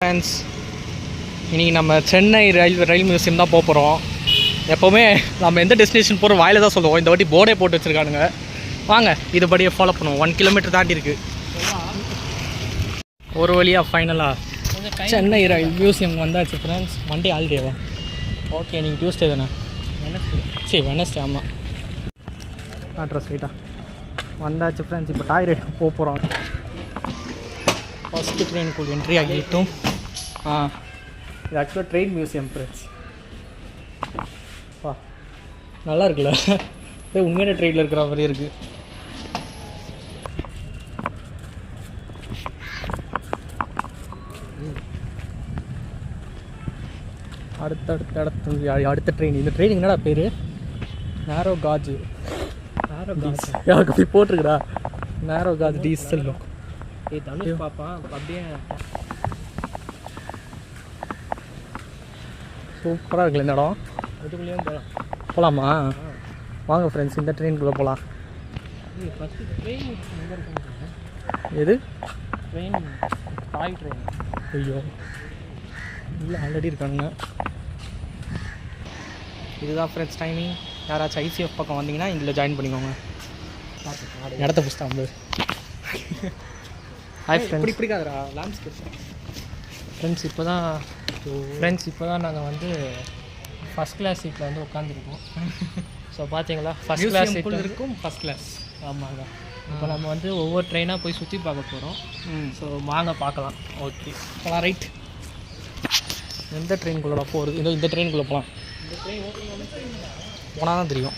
Friends, இன்றைக்கி நம்ம சென்னை ரயில் museum தான் போகிறோம். எப்போவுமே நம்ம எந்த டெஸ்டினேஷன் போகிற வாயில தான் சொல்லுவோம். இந்த வாட்டி போர்டே போட்டு வச்சுருக்கானுங்க. வாங்க இதுபடியே ஃபாலோ பண்ணுவோம். 1 கிலோமீட்டர் தாண்டி இருக்குது. ஒரு வழியாக ஃபைனலாக சென்னை ரயில் மியூசியம் வந்தாச்சு ஃப்ரெண்ட்ஸ். மண்டே ஹாலிடேவா? ஓகே, நீங்கள் டியூஸ்டே தானே? வெனஸ்டே. ஆமாம், அட்ரஸ் ரைட்டா வந்தாச்சு ஃப்ரெண்ட்ஸ். இப்போ டாய் ரைடு போக போகிறோம். ஃபஸ்ட்டு ட்ரெயினுக்குள்ள என்ட்ரி ஆகிட்டோம். இது ஆக்சுவலாக ட்ரெயின் மியூசியம் ஃப்ரெண்ட்ஸ். நல்லா இருக்குல்ல? உண்மையான ட்ரெயினில் இருக்கிற மாதிரி இருக்குது. அடுத்த ட்ரெயின். இந்த ட்ரெயின் என்னடா பேர்? நேரோ காஜ் அப்படி போட்டிருக்குடா. நேரோ காஜ் டீசல். தனுஷ் பாப்பா அப்படியே சூப்பராக இருக்குல்ல இந்த இடம். அதுக்குள்ளேயும் போகலாமா? வாங்க ஃப்ரெண்ட்ஸ், இந்த ட்ரெயினுக்குள்ளே போகலாம். எது ட்ரெயின்? டாய் ட்ரெயின். ஐயோ இல்லை, ஆல்ரெடி இருக்கானுங்க. இதுதான் ஃப்ரெண்ட்ஸ் டைமிங். யாராச்சும் ஐசிஎஃப் பக்கம் வந்தீங்கன்னா இதில் ஜாயின் பண்ணிக்கோங்க. இடத்த புஸ்தா வந்து ஹாய் ஃப்ரெண்ட்ஸ். பிடிக்காதரா லேண்ட்ஸ்கேப் ஃப்ரெண்ட்ஸ். இப்போ தான் நாங்கள் வந்து ஃபஸ்ட் கிளாஸ் சீட்டில் வந்து உட்காந்துருக்கோம். ஸோ பார்த்தீங்களா, ஃபஸ்ட் கிளாஸ் சீட் இருக்கும். First class. ஆமாங்க. இப்போ நம்ம வந்து ஒவ்வொரு ட்ரெயினாக போய் சுற்றி பார்க்க போகிறோம். ஸோ வாங்க பார்க்கலாம். ஓகே போகலாம். ரைட். எந்த ட்ரெயினுக்குள்ளே போகிறது? இந்த ட்ரெயினுக்குள்ளே போகலாம். இந்த ட்ரெயின் போனால் தான் தெரியும்.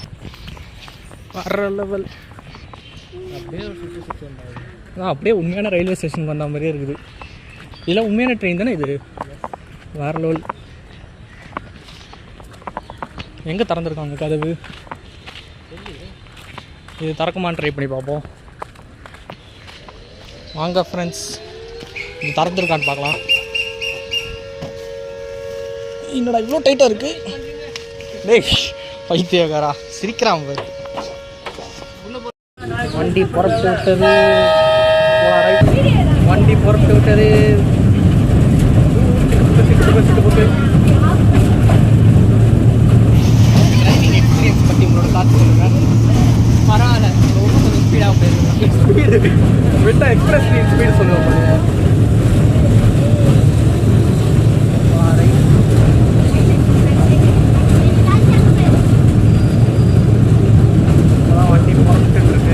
வர்ற லெவல் அப்படியே சுற்றி அப்படியே உண்மையான ரயில்வே ஸ்டேஷனுக்கு வந்த மாதிரியே இருக்குது. இதெல்லாம் உண்மையான ட்ரெயின் தானே இது? வேற லெவல். எங்கே திறந்துருக்காங்க கதவு? இது திறக்குமான்னு ட்ரை பண்ணி பார்ப்போம். வாங்க ஃப்ரெண்ட்ஸ், இது திறந்துருக்கான்னு பார்க்கலாம். என்னடா இவ்வளோ டைட்டாக இருக்குது? டேய் பைத்தியக்காரா, சிரிக்கிறான் பாரு. வண்டி புறப்பட்டு விட்டது. வண்டி புறப்பட்டு விட்டது. டிரைவிங் எக்ஸ்பீரியன்ஸ் பற்றி உங்களோட தாட்ஸ் சொல்லுங்கள். பரவாயில்ல, ரொம்ப கொஞ்சம் ஸ்பீடாக போயிருக்கேன். ஸ்பீடு விட்டா எக்ஸ்பிரஸ் ஸ்பீடு சொல்லுவேன். வண்டி புறப்பட்டு இருக்கு.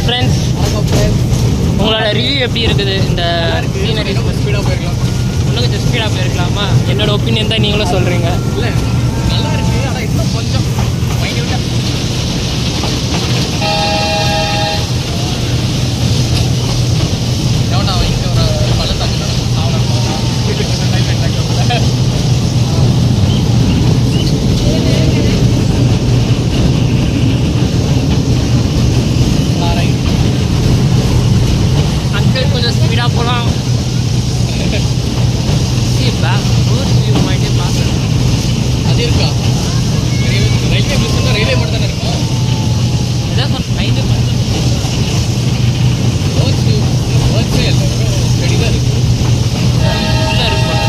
ஃப்ரெண்ட்ஸ், உங்களோட ரிவ்யூ எப்படி இருக்குது? இந்த சீனரி ஸ்பீடாக போயிருக்கலாம். இன்னும் கொஞ்சம் ஸ்பீடாக போயிருக்கலாமா? என்னோட ஒப்பீனியன் தான் நீங்களும் சொல்கிறீங்க. இல்லை நல்லா இருக்குது, ஆனால் இன்னும் கொஞ்சம் மைன்யூட்டாக. எவ்வளோ இங்கே ஒரு பள்ளத்தாக்கு கொஞ்சம் ஸ்பீடாக போகலாம். அது இருக்கா? ரயில்வே மியூசியம் தான். ரயில்வே மட்டும் தானே இருக்கும். இதான் சொன்ன ரயில்வே மட்டும் ஓகே இல்லை, ஸ்டடிதான் இருக்குது. நல்லா இருக்கும்.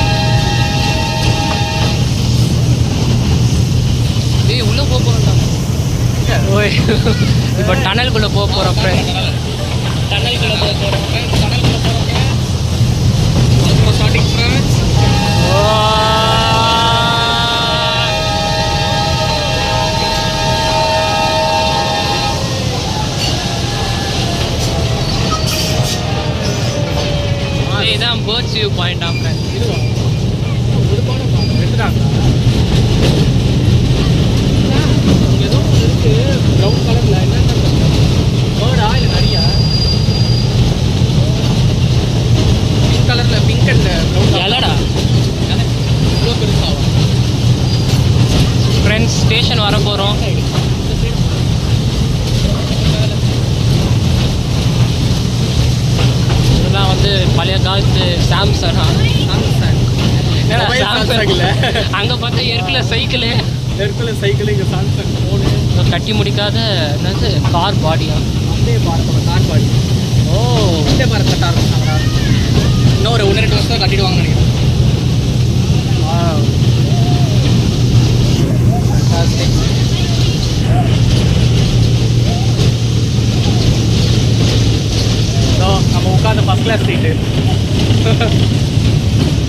ஏய் உள்ளே போக போகிறோம். ஓய் இப்போ டனலுக்குள்ளே போக போகிறோம் ஃப்ரெண்ட். டனலுக்குள்ளே போக போகிறோம். டனலுக்குள்ளே போகிறோங்க. இப்போ ஸ்டார்டிங் ஃப்ரெண்ட்ஸ். வியூ பாயிண்டா ஃப்ரெண்ட்ஸ். இதுவா பொதுவான எடுத்துட்டாங்களா? ஏதோ ஒன்று இருக்குது ப்ரௌன் கலரில். என்னென்ன பேர்டா இல்லை நிறையா? பிங்க் கலரில், பிங்க் அண்ட் ப்ரௌன். எல்லடா இவ்வளோ பெருசாகும். ஃப்ரெண்ட்ஸ் ஸ்டேஷன் வர போகிறோம். இதெல்லாம் வந்து பழைய காலத்து சாம்சங். அங்கே பார்த்தா ஏற்கனவே சைக்கிளு, சைக்கிள், இங்கே சாம்சங் ஃபோனு. கட்டி முடிக்காத என்னது கார் பாடியா? வந்தே பாரத் கார் பாடி. ஓ வந்தே பாரத் கட்ட ஆரம்பிச்சாங்களா? இன்னும் ஒரு 1-2 வருஷம் கட்டிடுவாங்கன்னு நினைக்கிறேன். நம்ம உட்காந்து ஃபஸ்ட் கிளாஸ் சீட்டு.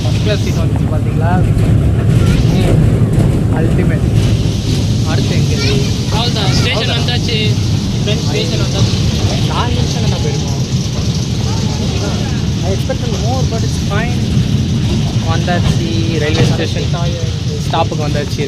ஃபஸ்ட் கிளாஸ் சீட் வந்துச்சு பார்த்தீங்களா? அல்டிமேட். அடுத்து எங்கே? அவ்வளோதான் ஸ்டேஷன் வந்தாச்சு ஃப்ரெண்ட்ஸ். ஸ்டேஷன் வந்தாச்சு. 4 நிமிஷம் நம்ம போயிருக்கோம். I expect more but it's fine. வந்தாச்சு ரயில்வே ஸ்டேஷன். ஸ்டாப்புக்கு வந்தாச்சு.